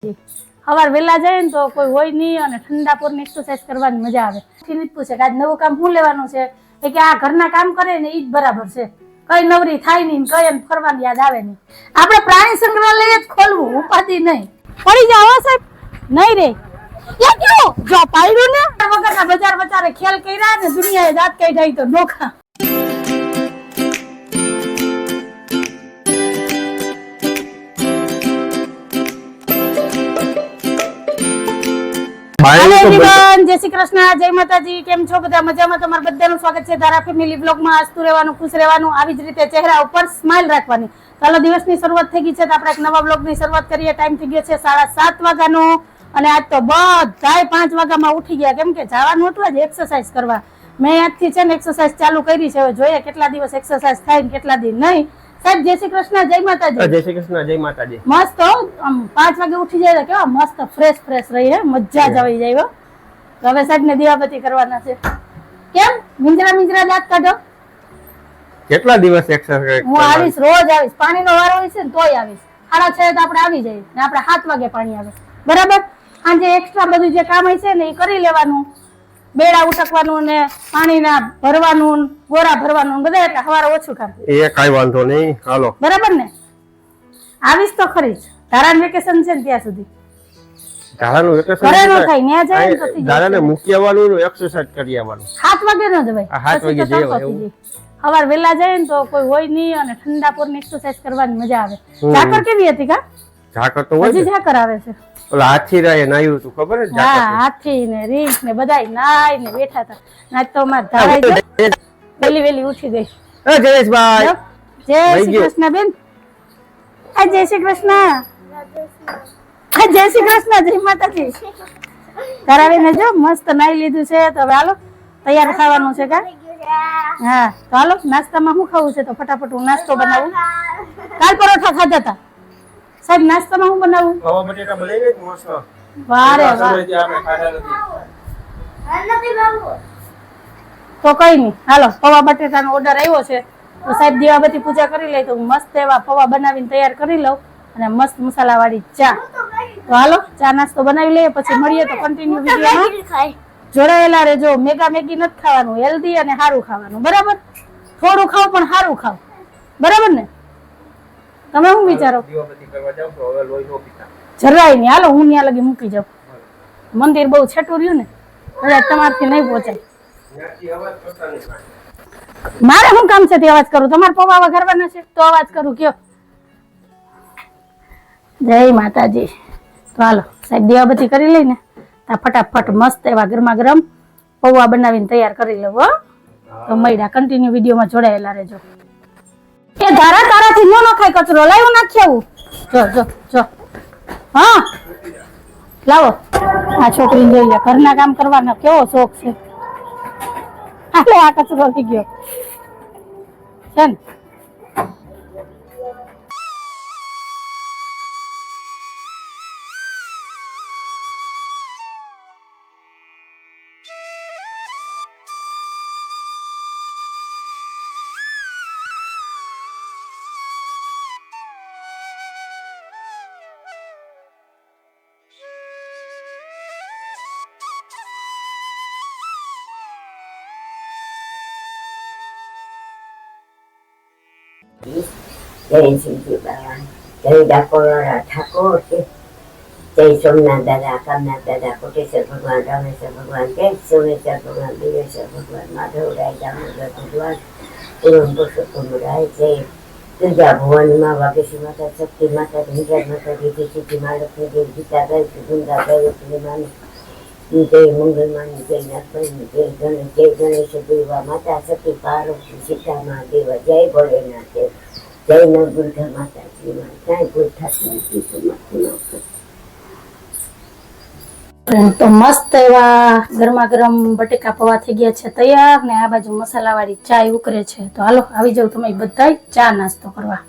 સવાર વેલા જાય ને તો કોઈ હોય નહીં અને ઠંડા પોરની એક્સરસાઇઝ કરવાની મજા આવે. ફીની પૂછે કે આજ નવું કામ શું લેવાનું છે કે આ ઘરના કામ કરે ને ઈ જ બરાબર છે, કઈ નવરી થાય નહીં, કઈ એમ ફરવાની યાદ આવે નહીં. આપણે પ્રાણી સંગ્રહાલય જ ખોલવું, ઉપાધિ નહીં. પડી જાવ સાહેબ, નહીં રે જો પાડ્યું ને વગરના બજાર બચારે ખેલ કર્યા ને દુનિયાએ દાંત કાઢ્યા તો નોખા. જય શ્રી કૃષ્ણ, જય માતાજી. કેમ છો બધા? મજામાં? તમારું બધાનું સ્વાગત છે ધારા ફેમિલી બ્લોગમાં. હસતું રહેવાનું, ખુશ રહેવાનું, આવી જ રીતે ચહેરા ઉપર સ્માઇલ રાખવાની. ચાલો, દિવસની શરૂઆત થઈ ગઈ છે તો આપણે એક નવા બ્લોગની શરૂઆત કરીએ. ટાઈમ થઈ ગયો છે 7:30 વાગ્યાનો અને આજ તો બધાય 5 વાગ્યામાં ઉઠી ગયા, કેમ કે જવાનું હતું આજે એક્સરસાઇઝ કરવા. મેં આજથી છે ને એક્સરસાઇઝ ચાલુ કરી છે. હવે જોઈએ કેટલા દિવસ એક્સરસાઇઝ થાય ને કેટલા દિવસ નહીં. સાહેબ જય શ્રી કૃષ્ણ, જય માતાજી. જય શ્રી કૃષ્ણ, જય માતાજી. મસ્ત આમ 5 વાગે ઉઠી જાય કેવા મસ્ત ફ્રેશ રહી હે, મજા જ આવી જાય. હવે સાહેબ ને દીવાબત્તી કરવાના છે. કેમ મિંજરા દાંત કાઢો? કેટલા દિવસ એક્સરસાઇઝ? હું આવીશ, રોજ આવીશ. પાણીનો વારો હોય છે ને તોય આવીશ. 6:30 તો આપણે આવી જઈએ ને આપણે 7 વાગે પાણી આવે, બરાબર? આજે એક્સ્ટ્રા બધું જે કામ હોય છે ને એ કરી લેવાનું. બેડા ઉટકવાનું ને પાણીના ભરવાનું, ગોરા ભરવાનું, બધા એટલે સવારે ઓછું કામ. એ કાઈ વાંધો નહીં, હાલો. બરાબર ને? આવીશ તો ખરી જ. ધારાનું વેકેશન છે ને ત્યાં સુધી. ધારાનું વેકેશન ઘરે ન થાય, ન્યા જાય ને પછી ધારાને મૂકી આવવાનું, એક્સરસાઇઝ કરી આવવાનું. 7 વાગે ન જવાય, 7 વાગે જવાય. સવાર વેલા જાય ને તો કોઈ હોય નહીં અને ઠંડા પોરની એક્સરસાઇઝ કરવાની મજા આવે. ઝાકર કેવી હતી કા? ઝાકર તો હોય, હજી ઝાકર આવે છે. ઓલા હાથી રાય નાયું હતું, ખબર છે? હા, હાથી ને રીંછ ને બધાય નાય ને બેઠા હતા. ના તો માર ધારાઈ વેલી ઉઠી ગઈ. એ જયેશભાઈ, જય શ્રી કૃષ્ણ બેન. આ જય શ્રી કૃષ્ણ, જય શ્રી કૃષ્ણ, જય માતાજી. કરાવીને જો મસ્ત નાઈ લીધું છે તો હવે હાલો તૈયાર થવાનું છે કા? હા, તો હાલો નાસ્તામાં શું ખાવું છે તો ફટાફટ હું નાસ્તો બનાવું. કાલ પરોઠા ખાધા હતા સાહેબ, નાસ્તામાં હું બનાવું? પૌવા બટેટા બનાવીને મસ્ત. વારે વાહ, તો કઈ નહીં, હાલો પૌવા બટેટાનો ઓર્ડર આવ્યો છે તો સાહેબ દીવાબત્તી પૂજા કરી લઈ તો હું મસ્ત એવા પૌવા બનાવીને તૈયાર કરી લઉં અને મસ્ત મસાલાવાળી ચા. તો હાલો ચા નાસ્તો બનાવી લઈએ, પછી મળીએ તો કન્ટિન્યુ વિડીયોમાં જોડાયેલા રહેજો. મેગી નથી ખાવાનું, હેલ્ધી અને સારું ખાવાનું, બરાબર? થોડું ખાવ પણ સારું ખાવ, બરાબર ને? તમે શું વિચારો? જરાય નહીં, હાલો હું ત્યાં લગી મૂકી જાઉં. મંદિર બહુ છેટું રહ્યું ને, કદાચ તમારથી નહીં પહોંચાય. મારે શું કામ છે તે અવાજ કરું? તમારે પૌવા વઘારવાના છે તો અવાજ કરું, કયો? જય માતાજી. તો હાલો સાહેબ દીવાબત્તી કરી લઈને ફટાફટ મસ્ત એવા ગરમા ગરમ પૌવા બનાવીને તૈયાર કરી લઉં. હો, તો મળ્યા કન્ટિન્યુ વિડીયોમાં જોડાયેલા રહેજો. એ ધારા તારાથી ન નખાય કચરો, લાવ્યો નાખી આવું. જો હા લાવો. આ છોકરીને જોઈ લે, ઘરના કામ કરવાનો કેવો શોખ છે. હાલો આ કચરો થઈ ગયો છે ને. જય શ્રી બાબા, જય ડાકોર ઠાકોર, જય સોમનાથ દાદા, કામનાથ દાદા, કોટેશ્વર ભગવાન, રામેશ્વર ભગવાન, જય સોમેશ્વર ભગવાન, દિવેશ્વર ભગવાન, માધવરાય, દામોદર ભગવાન, પૂર્ણ પુરુષોત્તમ રાય, જય દુર્ગા ભુવનમાં વાગેશ્વરી માતા, શક્તિ માતા, ધનરાજ માતા, જય સિદ્ધિ માલક્ષ્મી, જય ગીતા ગાય, સુગંધા ગાયત્રી માની, જય મંગલમાની, જય નાથભાઈ, જય ગણેશ દેવા માતા, સતી પાર્વતી, સીતા મહાદેવા, જય ભોલેનાથ દેવ, જય નવદુર્ગા માતાજી. ક્યાંય ભૂલ થતી નથી. તો મસ્ત એવા ગરમા ગરમ બટેકા પૌવા થઈ ગયા છે તૈયાર ને આ બાજુ મસાલાવાળી ચા ઉકળે છે. તો હાલો આવી જાવ તમે બધા ચા નાસ્તો કરવા.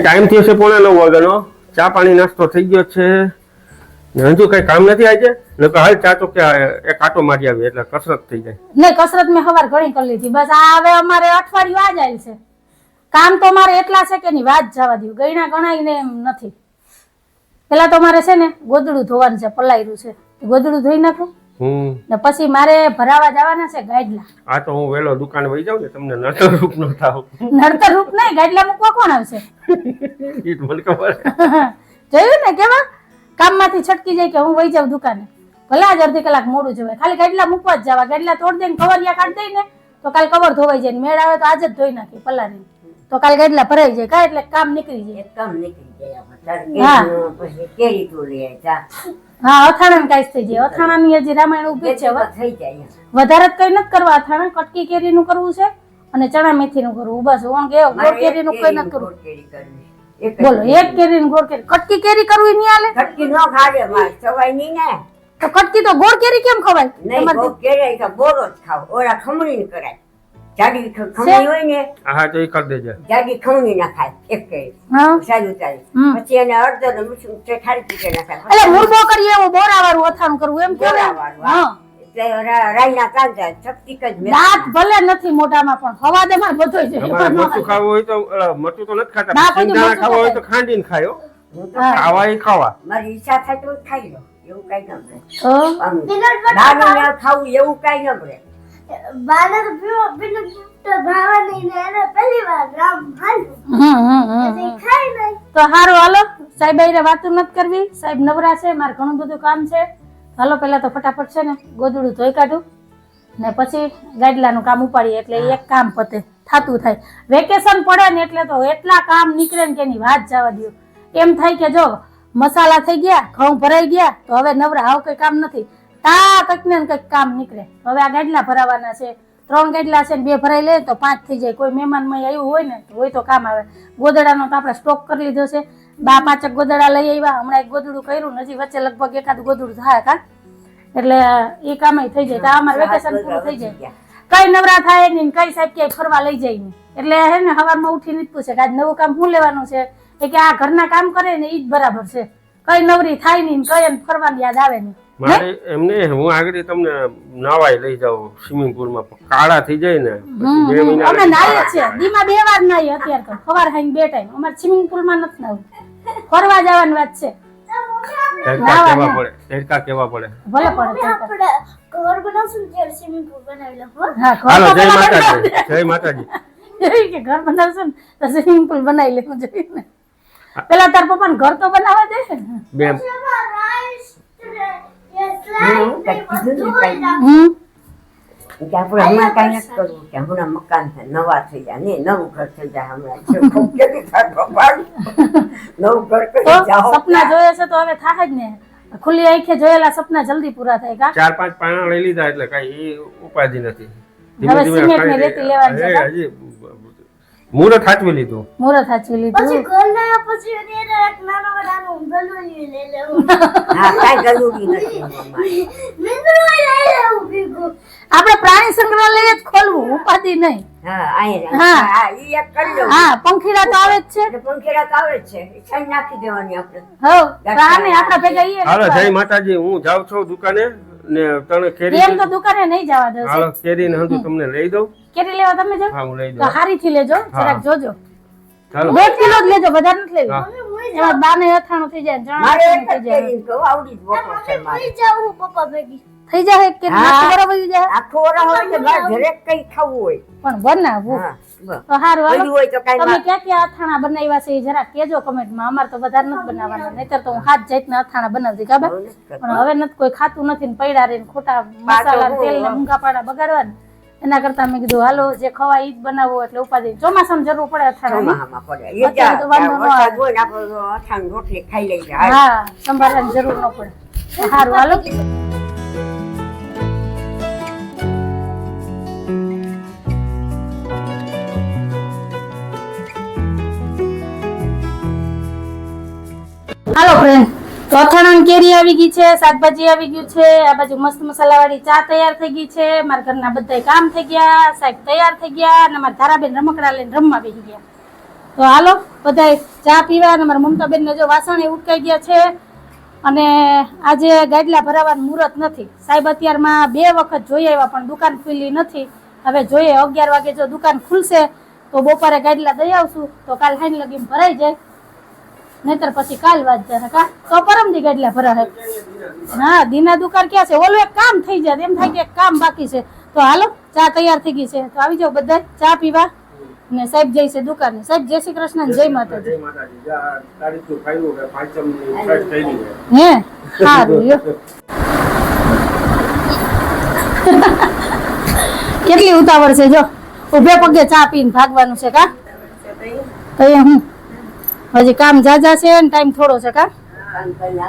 ટાઈમ થયો છે 9:45 વાગ્યાનો. ચા પાણી નાસ્તો થઈ ગયો છે ને હજુ કઈ કામ નથી આજે. નકર હાલ ચા તો કે એક આટો મારી આવી એટલે કસરત થઈ જાય. નહીં, કસરત મેં સવાર ઘણી કરી લીધી. બસ આ હવે અમારે અઠવાડિયું આ જાય છે. કામ તો મારે એટલા છે કે એની વાત જવા દઉં, ગયણા ગણાઈને એમ નથી. પેલા તો મારે છે ને ગોદડું ધોવાનું છે, પલાયરું છે, ગોદડું ધોઈ નાખું ને પછી મારે ભરાવા જવાના છે ગાડલા. આ તો હું વેલો દુકાને વહી જાઉં ને તમને નડતર રૂપ ન થાવ. નડતર રૂપ નહીં, ગાડલા મૂકવા કોણ આવશે? ઈ તો મને ખબર. જોયું ને કેવા કામમાંથી છટકી જાય કે હું વહી જાઉં દુકાને, ભલે આજ અડધી કલાક મોડું જવાય, ખાલી ગાડલા મૂકવા જ જવા. ગાડલા તોડ દઈને કવરિયા કાઢી દઈ ને તો કાલ કવર ધોવાઈ જાય, મેળ આવે તો આજે જ ધોઈ નાખી પલાળી, તો કાલ ગાડલા ભરાઈ જાય કા એટલે કામ નીકળી જાય. કામ નીકળી જાય હા. પછી કેરી તોડી જાય હા, અથાણા કાંઈ થઈ જાય. અથાણાની હજી રામાયણ ઊભી છે. થઈ જાય. વધારે જ કઈ નથી કરવા. અથાણા કટકી કેરીનું કરવું છે અને ચણા મેથીનું કરવું, બસ. ગોળ કેરીનું કઈ નથી કરવું. બોલો, એક કેરીનું ગોળ કેરી. કટકી કેરી કરવી નહીં હાલે? કટકી નો ખાજે માર સવાય નહીં ને. તો કટકી તો ગોળ કેરી કેમ ખવાય? નહીં, ગોળ કેરી તો બોરો જ ખાવ. ઓલા ખમણી કરાય. જાડી ખમણી હોય ને, હા તો ઈ કરી દેજે. જાડી ખમણી ના ખાય એક કેરી. હા, સાજુ ચાલી. પછી એને અડધો ને મીઠું ઠારી પીકે ના ખાય. એટલે મૂળબો કરીએ એવું બોરાવાળું અથાણું કરવું એમ કેવાય. હા, રાયના કાંદા શક્તિક જ મેં દાંત ભલે નથી મોઢામાં પણ હવાદેમાં બધો જ તમારે મરચું ખાવું હોય તો મરચું તો નથી ખાતા. ના, પછી સિંગદાણા મરચું ખાવા હોય તો ખાતા. ખાંડીને ખાયો. હું તો હા. ખાવા ઈ ખાવા. મારી ઈચ્છા થાય તો ખાઈ લો. એવું કઈ ન પડે. તો દારૂને ખાવું એવું કઈ ન પડે. તો હારું હાલો, સાહેબ આઈને વાતું નથી કરવી. સાહેબ નવરા છે, મારે ઘણું બધું કામ છે. હાલો પેલા તો ફટાફટ છે ને ગોદડું ધોઈ કાઢું ને પછી ગાડલાનું કામ ઉપાડીએ એટલે એક કામ પતે, થાતું થાય. વેકેશન પડે ને એટલે તો એટલા કામ નીકળે ને કે એની વાત જવા દો. એમ થાય કે જો મસાલા થઈ ગયા, ઘઉં ભરાઈ ગયા, તો હવે નવરા, આવું કઈ કામ નથી. તા કંઈક ને કંઈક કામ નીકળે. હવે આ ગાડલા ભરાવાના છે, 3 ગાડલા છે ને 2 ભરાઈ લે તો 5 થઈ જાય. કોઈ મહેમાનમાં આવ્યું હોય ને તો હોય તો કામ આવે. ગોદડાનો તો આપણે સ્ટોક કરી લીધો છે. 5 ગોદડા લઈ આવ્યા. હમણાં એક ગોદડું કર્યું ને હજી વચ્ચે લગભગ એકાદ ગોદડું થાય કા, એટલે એ કામ થઈ જાય. તો અમારે વેકેશન પૂરું થઈ જાય. કઈ નવરા થાય નહીં, કઈ સાહેબ ક્યાંય ફરવા લઈ જાય નહીં. એટલે હે ને સવારમાં ઉઠીને જ પૂછે કે આજ નવું કામ શું લેવાનું છે. એ કે આ ઘરના કામ કરે ને ઈ જ બરાબર છે. કઈ નવરી થાય નહીં, કઈ એમ ફરવાની યાદ આવે નહીં. મારે એમને હું આગળ તમને નાવાય લઈ જાઉં સ્વિમિંગ પુલ માં, કાળા થઈ જાય ને પછી 2 મહિના અમે નાઈએ જ છે. દીમાં 2 વાર નાઈએ અત્યારે તો, સવાર હાઈને 2 ટાઈમ. અમારે સ્વિમિંગ પુલ માં નથી નાવું, ફરવા જવાની વાત છે. તડકા કેવા પડે, તડકા કેવા પડે. ભલે પડે. ઘર બનાવશું ત્યારે સ્વિમિંગ પૂલ બનાવી લઉં. હા, હાલો, ઘર જય તો માતાજી, જય માતાજી. એવી કે ઘર બનાવશું ને તો સ્વિમિંગ પુલ બનાવી લેવું જોઈએ ને. પેલા તાર પપ્પાને ઘર તો બનાવવા દે છે ને. બેમ કે આપણે હમણાં કઈ નથી કરવું, કે હમણાં મકાન છે, નવા થઈ જાય ને નવું ઘર થઈ જાય. હમણાં ખૂબ કેવી થાય ભગવાન. નવું ઘર તો કરી જાઓ. સપના જોયે છે તો હવે થાય જ ને. ખુલ્લી આંખે જોયેલા સપના જલ્દી પૂરા થાય કા. 4-5 પાણા લઈ લીધા એટલે કઈ ઉપાધિ નથી. હવે સિમેન્ટ ની રેતી લેવાની છે કા? હજી મુહૂર્ત સાચવી લીધું. મુહૂર્ત સાચવી લીધું. પછી ઘર લાવ્યા પછી એને એક નાનો નાનું ગલુડી લઈ લેવું. હા, કાંઈ જરૂરી નથી મમ્મા. મિંદરો લઈ લેવું ભેગું. આપણે પ્રાણી સંગ્રહાલય જ ખોલવું, ઉપાધિ નહીં. હા, અહીંયા હા. હા, ઈ એક કરી લઉં. હા, પંખીડા તો આવે જ છે. એટલે પંખેડા તો આવે જ છે. ઈ છાંય નાખી દેવાની આપણે. હવ પ્રાણી આપણા ભેગા ઈએ ને હાલો, તો જય આવે. માતાજી. હું જાઉં છું દુકાને ને તને કેરી એમ તો દુકાને નહીં જવા દઉં. હાલો કેરી ને હંધું તમને લઈ દઉં. કેરી લેવા તમે જાઓ હા, હું લઈ તો દઉં. હારીથી લેજો, હા. જરાક જોજો. ચાલો 2 કિલો જ લેજો, વધારે નથી લેવી. હા. એમાં બાને અથાણું થઈ જાય, ચણા મારે એક અથાણું જ થઈ જાય. કેરીને કહું, આવડી જ બોટો છે મારે. લઈ જાઉં પપ્પા ભેગી. થઈ જાય એક કેરી હા. નાસ્તો બરાબર થઈ જાય. આખું વરસ હોય ને બાર દરેક કંઈ ખાવું હોય. પણ બનાવવું હા, બસ. તો સારું. હાલો. બધું હોય તો કાંઈ તમે વાત. ક્યાં ક્યાં અથાણા બનાવ્યા છે એ જરા કેજો કમેન્ટમાં. અમારે તો વધારે નથી બનાવવાના, નહીતર તો હું હાથ જાતના અથાણા બનાવતી ખબર. પણ હવે નથી કોઈ ખાતું નથી ને પડ્યા રહીને ખોટા મસાલા ને તેલ ને ઊંઘા પાડા બગાડવા ને એના કરતા મેં કીધું હાલો જે ખવાય ઈ જ બનાવવું, એટલે ઉપાધિ. ચોમાસામાં જરૂર પડે અથાણાની. ચોમાસામાં પડે. અત્યારે તો વાંધો ન આવે. વરસાદ હોય ને આપણે અથાણું રોટલી ખાઈ લઈએ. હા, સંભાળવાની જરૂર ન પડે. સારું હાલો. હાલો ફ્રેન્ડ, તો અથાણાની કેરી આવી ગઈ છે, શાકભાજી આવી ગયું છે, આ બાજુ મસ્ત મસાલાવાળી ચા તૈયાર થઈ ગઈ છે, મારા ઘરના બધા કામ થઈ ગયા, શાક તૈયાર થઈ ગયા, અને મારા ધારાબેન રમકડા લઈને રમવા બેસી ગયા. તો હાલો બધા ચા પીવા. અને મારા મમતાબેન ને જો વાસણ ઉટકાઈ ગયા છે, અને આજે ગાડલા ભરાવાનું મુહૂર્ત નથી. સાહેબ અત્યારમાં 2 વખત જોઈ આવ્યા પણ દુકાન ખુલ્લી નથી. હવે જોઈએ 11 વાગે જો દુકાન ખુલશે તો બપોરે ગાડલા દઈ આવશું, તો કાલ હાઈ લગીને ભરાઈ જાય, નહીતર પછી કાલ વાત જાય કા તો પરમથી ગાડલા ભરાય. હા, દીના દુકાન ક્યાં છે, ઓલું એક કામ થઈ જાય, એમ થાય કે એક કામ બાકી છે. તો હાલો ચા તૈયાર થઈ ગઈ છે, તો આવી જાઓ બધા ચા પીવા. ને સાહેબ જઈ છે દુકાને. સાહેબ જય શ્રી કૃષ્ણ ને જય માતાજી. હે સારું લ્યો. કેટલી ઉતાવળ છે, જો ઉભે પગે ચા પીને ભાગવાનું છે કા. તો એ હું હજી કામ જાજા છે ને ટાઈમ થોડો છે કા.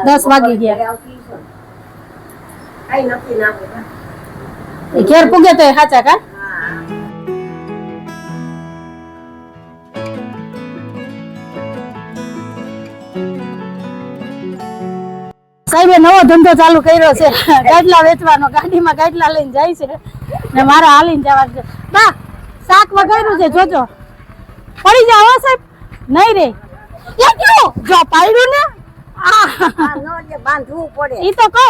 10 વાગી ગયા. એ ઘેર પૂગે તો સાચા કા. સાહેબે નવો ધંધો ચાલુ કર્યો છે, ગાડલા વેચવાનો. ગાડીમાં ગાડલા લઈને જાય છે ને મારે હાલીને જવાનું છે. બા શાક વગાડ્યું છે, જોજો પડી જાવ હો સાહેબ. નહીં રે જો પાડ્યું ને બાંધવું પડે. ઈ તો કહો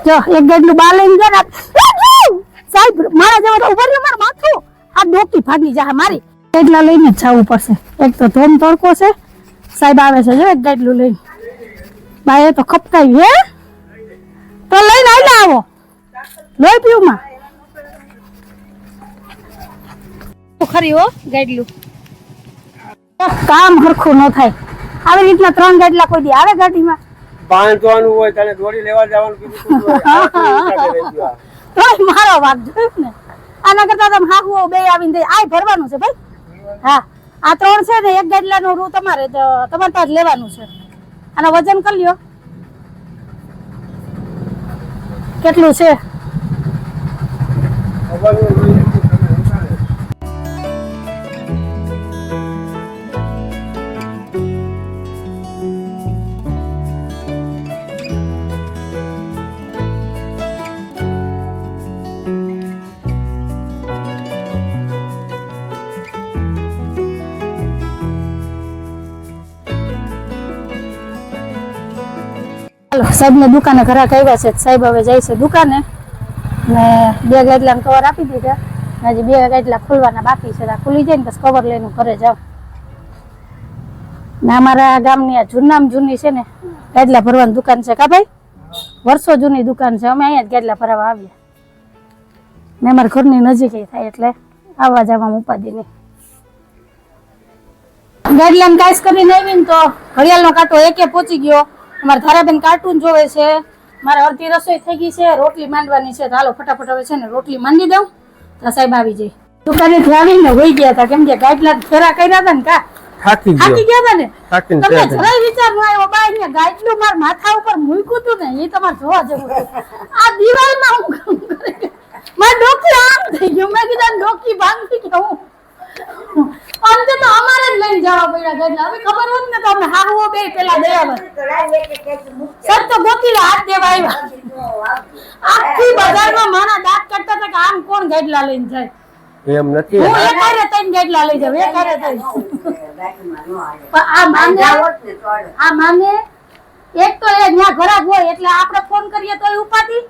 જો એક ગાડલું બા લઈને જાય સાહેબ, મારા જેવા ઉભા રહ્યો, મારું માથું આ ડોકી ભાગી જાય મારી. ગાડલા લઈને જ જવું પડશે. એક તો ધોમ તડકો છે, સાહેબ આવે છે જો એક ગાડલું લઈને. બાએ તો ખપકાઈ હે તો લઈને આવીને આવો લોહી પીવું માં ખરી હો. ગાડલું કામ હરખું ન થાય. આવી રીતના 3 ગાડલા કોઈ દી આવે ગાડીમાં બાંધવાનું હોય, તને દોડી લેવા જવાનું કીધું તોય મારો વાગ જોયું ને. આના કરતા તમે હાહુ બે આવીને દે આય ભરવાનું છે ભાઈ. હા, આ 3 છે ને એક ગાડલાનું રૂ તમારે પાસે લેવાનું છે. આના વજન કરી લ્યો કેટલું છે. સાહેબ ને દુકાને ઘરાક આવ્યા છે. સાહેબ હવે જાય છે દુકાને ને 2 ગાડલા કવર આપી દીધા. હજી 2 ગાડલા ખોલવાના બાકી છે. ખુલી જાય ને પછી કવર લઈને ઘરે જાવ. ને અમારા ગામની આ જૂનામ જૂની છે ને ગાડલા ભરવાની દુકાન છે કા ભાઈ. વર્ષો જૂની દુકાન છે. અમે અહીંયા જ ગાડલા ભરાવા આવ્યા ને અમારા ઘરની નજીક થાય એટલે આવવા જવામાં ઉપાધિ નહીં. ગાડલાને કાઈસ કરીને આવી ને તો ઘડિયાળનો કાંટો એકે પહોંચી ગયો. અમારા ધારાબેન કાર્ટૂન જોવે છે. મારે અડધી રસોઈ થઈ ગઈ છે, રોટલી માંડવાની છે. તો હાલો ફટાફટ હવે છે ને રોટલી માંડી દઉં તો સાહેબ આવી જાય. દુકાનેથી આવીને હોઈ ગયા હતા, કેમ કે ગાડલા ફેરા કર્યા હતા ને કા થાકી ગયા હતા ને. તમને જરાય વિચાર ન આવ્યો બા અહીંયા ગાડલું મારા માથા ઉપર મૂક્યું હતું ને, એ તમારે જોવા જેવું હતું. આ દિવાલમાં હું કામ કરે મારી ડોકી આમ થઈ ગયું. મેં કીધું ડોકી ભાંગી કે હું અંતે તો અમારે જ લઈને જવા પડ્યા ગાડલા. હવે ખબર હોત ને તો અમે હાહુઓ બે પેલા દયા સર તો ગોતીલા હાથ દેવા આવ્યા. આખી બજારમાં મારા દાંત કાઢતા હતા કે આમ કોણ ગાડલા લઈને જાય. એમ નથી, હું એક હારે 3 ગાડલા લઈ જાવ, એક હારે 3. આ માને એક તો એ ત્યાં ઘરાક હોય એટલે આપણે ફોન કરીએ તો એ ઉપાડી.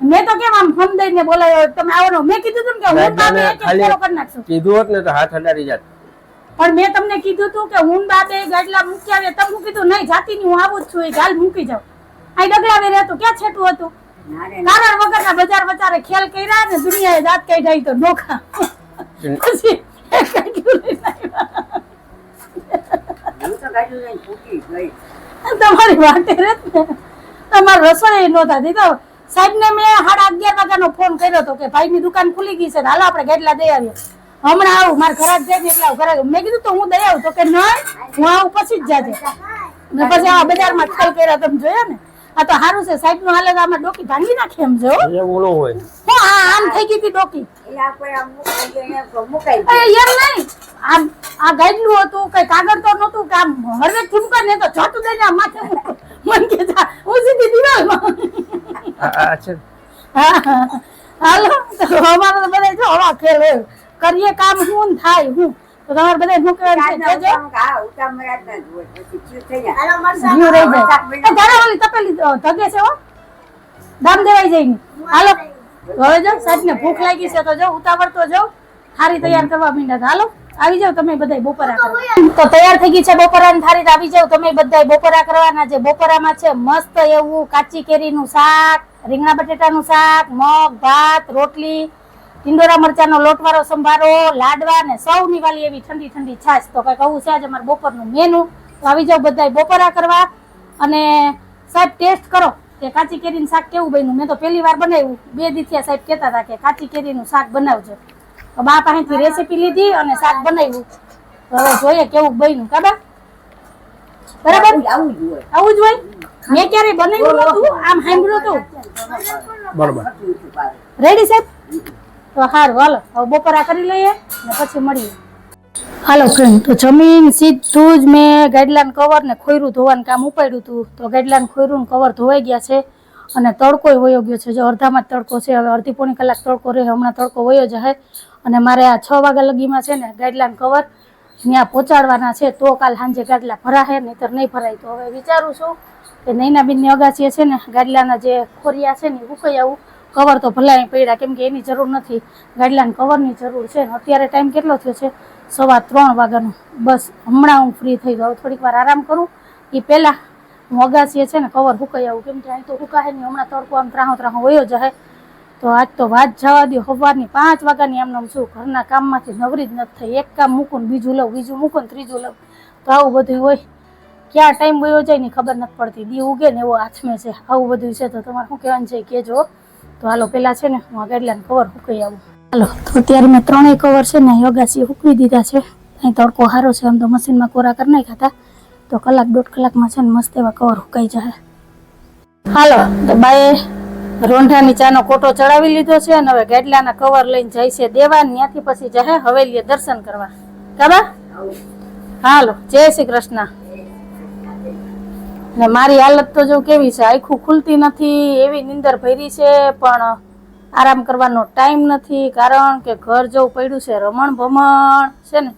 મેં તો કેમ આમ ફોન દઈને બોલાયો તમે આવો. મેં કીધું હતું કે હું બાપે એક ફેરો કરી નાખશું. કીધું હોત ને તો હાથ અડાડી જાત. પણ મેં તમને કીધું હતું કે હું બાપે ગાડલા મૂકી આવે. તમે કીધું નહીં જાતી ની હું આવું જ છું, એ ગાલ મૂકી જાવ. આ ડગલાવે રહેતું ક્યાં છેટું હતું. કારણ વગરના બજાર વચારે ખેલ કર્યા ને દુનિયાએ દાંત કાઢ્યા તો નોખા. પછી તમારી વાટે રહે ને તમારે રસોઈ નહોતા દીધો. સાહેબ ને મેં 11:30 વાગ્યાનો ફોન કર્યો હતો કે ભાઈની દુકાન ખુલી ગઈ છે, હાલો આપણે ગાડલા દઈ આવીએ. હમણાં આવું, મારે ઘરાક જાય ને એટલે આવું ઘરાક. મેં કીધું તો હું દઈ આવું, તો કે નહીં હું આવું પછી જ જાજે. ને પછી આ બજારમાં ખાઈ કર્યા તમે જોયા ને. આ તો સારું છે સાહેબ નું હાલે તો આમાં ડોકી ભાંગી નાખે એમ જો. એવું ન હોય. હું આમ થઈ ગઈ હતી ડોકી. એમ નહીં, આ ગાડલું હતું, કઈ કાગળ તો નતું કે આમ હળવે ઠુમકા ને તો ચોટું દઈને આ માથે મૂકો. મન કે જા હું સીધી દિવાલમાં. હાલો તો અમારે તો બધા જો હવા ખેલ કરીએ કામ હું ને થાય હું તો તમારે બધા શું કહેવાનું છે જોજો. હાલો મરસા જીવ રહી જાય. એ તારા ઓલી તપેલી ધગે છે હો, દામ દેવાઈ જાય ને. હાલો હવે જો સાહેબ ને ભૂખ લાગી છે તો જો ઉતાવળ તો જો થારી તૈયાર કરવા માંડ્યા. હાલો આવી જાવ તમે બધા બપોરા કરવા. તો તૈયાર થઈ ગઈ છે બપોરાની થારી, આવી જાવ તમે બધા બપોરા કરવાના. જે બપોરામાં છે મસ્ત એવું કાચી કેરીનું શાક, રીંગણા બટેટાનું શાક, મગ ભાત, રોટલી, ટીંડોરા મરચાનો લોટવાળો સંભારો, લાડવા ને સૌની વાલી એવી ઠંડી ઠંડી છાશ. તો કઈક આવું છે આજે અમારે બપોરનું મેનુ. તો આવી જાવ બધા બપોરા કરવા. અને સાહેબ ટેસ્ટ કરો કે કાચી કેરીનું શાક કેવું બન્યું. મેં તો પહેલી વાર બનાવ્યું, 2 દિવસ સાહેબ કહેતા હતા કે કાચી કેરીનું શાક બનાવજો. તો બા પાસેથી રેસીપી લીધી અને શાક બનાવ્યું. તો હવે જોઈએ કેવું બન્યું. કાબા બરાબર આવું જ હોય. મેં ક્યારે બનાવ્યું નતું, આમ સાંભળ્યું હતું. બરોબર. રેડી સાહેબ? તો સારું હાલો હવે બપોરા કરી લઈએ ને પછી મળીએ. હાલો ફ્રેન્ડ, તો જમીન સીધું જ મેં ગાડલાન કવર ને ખોયરું ધોવાનું કામ ઉપાડ્યું હતું. તો ગાડલાન ખોયરું કવર ધોવાઈ ગયા છે અને તડકો વયો ગયો છે. જો અડધામાં જ તડકો છે, હવે અડધી પોણી કલાક તડકો રહે, હમણાં તડકો વયો જાય. અને મારે આ 6 વાગ્યા લગીમાં છે ને ગાડલાન કવર ત્યાં પહોંચાડવાના છે. તો કાલ સાંજે ગાડલા ભરાશે, નહીતર નહીં ભરાય. તો હવે વિચારું છું કે નૈનાબેનની અગાસીએ છે ને ગાડલાના જે ખોરિયા છે ને ઉકાઈ આવું. કવર તો ભલાય પડ્યા, કેમ કે એની જરૂર નથી, ગાડલાને કવરની જરૂર છે. અત્યારે ટાઈમ કેટલો થયો છે? 3:15 વાગ્યાનો. બસ હમણાં હું ફ્રી થઈ જાઉં, થોડીક વાર આરામ કરું. એ પહેલાં હું અગાસીએ છે ને કવર હુકાઈ આવું, કેમ કે અહીં તો હુકાશે નહીં. હમણાં તડકો આમ ત્રાહો વયો જાય. તો આજ તો વાત જવા દો, સવારની 5 વાગ્યાની આમ શું ઘરના કામમાંથી નવરી જ નથી થઈ. એક કામ મૂકું બીજું લઉં, બીજું મૂકું ત્રીજું લઉં. તો આવું બધું હોય, ક્યાં ટાઈમ વયો જાય ને ખબર નથી પડતી. દી ઉગે ને એવો હાથમે છે, આવું બધું છે. તો તમારે શું કહેવાનું છે કહેજો. તો હાલો પહેલાં છે ને હું આ ગાડલાને કવર હુકાઈ આવું. હાલો તો અત્યારે મેં 3 કવર છે ને યોગાસી હુકવી દીધા છે. અહીં તડકો સારો છે, આમ તો મશીનમાં કોરા કરી નાખ્યા હતા. તો 1-1.5 કલાકમાં છે ને મસ્ત એવા કવર હુકાઈ જાય. હાલો તો બાએ રોંઢાની ચાનો કોટો ચડાવી લીધો છે અને હવે ગાડલાના કવર લઈને જાય છે દેવા. ત્યાંથી પછી જાય હવેલીએ દર્શન કરવા. કાબા હાલો જય શ્રી કૃષ્ણ. ને મારી હાલત તો જો કેવી છે, આખું ખુલતી નથી, એવી નીંદર ભરી છે, પણ આરામ કરવાનો ટાઈમ નથી. કારણ કે ઘર જેવું પડ્યું છે, રમણ ભમણ છે ને,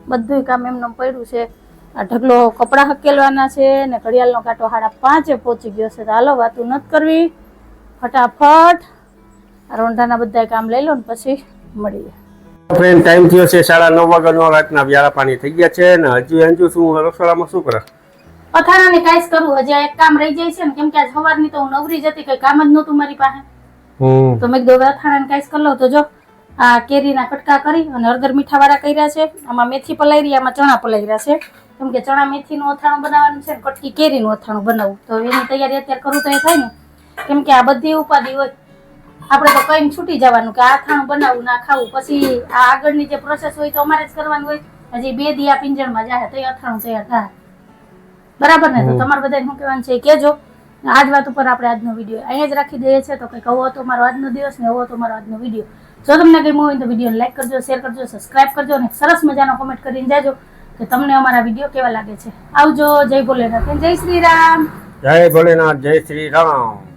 બધું કામ એમનું પડ્યું છે. આ ઢગલો કપડાં હકેલવાના છે ને ઘડિયાળનો કાંટો 5:30 પહોંચી ગયો છે. તો હાલો વાતું નથી કરવી, ફટાફટ રોંઢાના બધા કામ લઈ લો ને પછી મળીએ. ફ્રેન્ડ ટાઈમ થયો છે 9:30 વાગ્યાનો. રાતના વ્યારા પાણી થઈ ગયા છે ને હજુ શું રસોડામાં શું કરે? પથારાની કાંઈ જ કરું, હજી એક કામ રહી જાય છે ને, કેમ કે આજ સવારની તો હું નવરી જતી, કઈ કામ જ નહોતું મારી પાસે. તો મેં કીધું અથાણાને કાંઈ કરી લો. તો જો આ કેરીના કટકા કરી અને હળદર મીઠાવાળા કર્યા છે. આમાં મેથી પલાળી, આમાં ચણા પલાળ્યા છે, કેમ કે ચણા મેથીનું અથાણું બનાવવાનું છે ને કટકી કેરીનું અથાણું બનાવવું. તો એની તૈયારી અત્યારે કરું તો એ થાય ને, કેમ કે આ બધી ઉપાધિ હોય. આપણે તો કઈ છૂટી જવાનું કે આ અથાણું બનાવવું ના ખાવું, પછી આ આગળની જે પ્રોસેસ હોય તો અમારે જ કરવાનું હોય. હજી 2 દી આ પિંજણમાં જાય તો એ અથાણું તૈયાર થાય. બરાબર ને? તો તમારે બધા શું કહેવાનું છે કહેજો. આજ વાત ઉપર આપણે આજનો વિડીયો અહીંયા જ રાખી દઈએ છીએ. તો કંઈક આવો હતો મારો આજનો દિવસ ને એવો હતો મારો આજનો વિડીયો. જો તમને ગમ્યો હોય તો વિડીયોને લાઈક કરજો, શેર કરજો, સબસ્ક્રાઇબ કરજો અને સરસ મજાનો કોમેન્ટ કરીને જાજો કે તમને અમારા વિડીયો કેવા લાગે છે. આવજો. જય ભોલેનાથ, જય શ્રી રામ. જય ભોલેનાથ, જય શ્રી રામ.